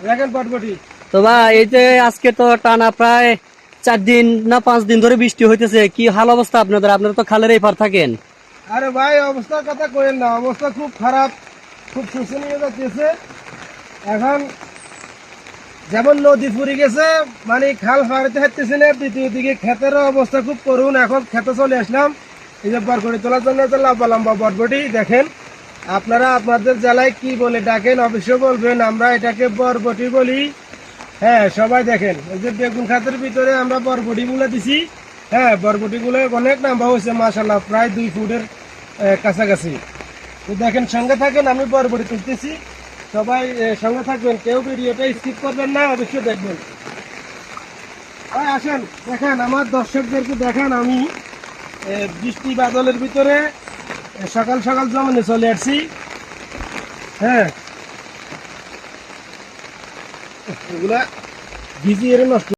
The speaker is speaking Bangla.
দেখেন বটবটি। তো ভাই এই যে আজকে তো টানা প্রায় 4 দিন না 5 দিন ধরে বৃষ্টি হইতেছে, কি হাল অবস্থা আপনাদের? আপনারা তো খালের এই পার থাকেন। আরে ভাই অবস্থার কথা কইেন না, অবস্থা খুব খারাপ, খুব শোষণীয় যাচ্ছে। এখন যেমন নদী ফুরি গেছে, মানে খাল ফাড়াতে হাঁটতেছে না, দ্বিতীয় দিকে ক্ষেতের অবস্থা খুব করুন। এখন খেতে চলে আসলাম এই যে বরবটি তোলার জন্য, লম্বা লম্বা বরবটি দেখেন। আপনারা আপনাদের জেলায় কি বলে ডাকেন অবশ্যই বলবেন, আমরা এটাকে বরবটি বলি। হ্যাঁ সবাই দেখেন, এই যে বেগুন খাতের ভিতরে আমরা বরবটি গুলো দিছি। হ্যাঁ বরবটি গুলো অনেক লম্বা হয়েছে মাশাল্লাহ, প্রায় 2 ফুটের কাছাকাছি। তো দেখেন, সঙ্গে থাকেন, আমি বরবটি তুলতেছি। সবাই সঙ্গে থাকবেন, কেউ ভিডিওটা স্কিপ করবেন না, অবশ্যই দেখবেন। ভাই আসেন দেখেন, আমার দর্শকদেরকে দেখান, আমি বৃষ্টি বাদলের ভিতরে সকাল সকাল জমিনে চলে আসছি। হ্যাঁ এগুলা ভিজিয়ে নষ্ট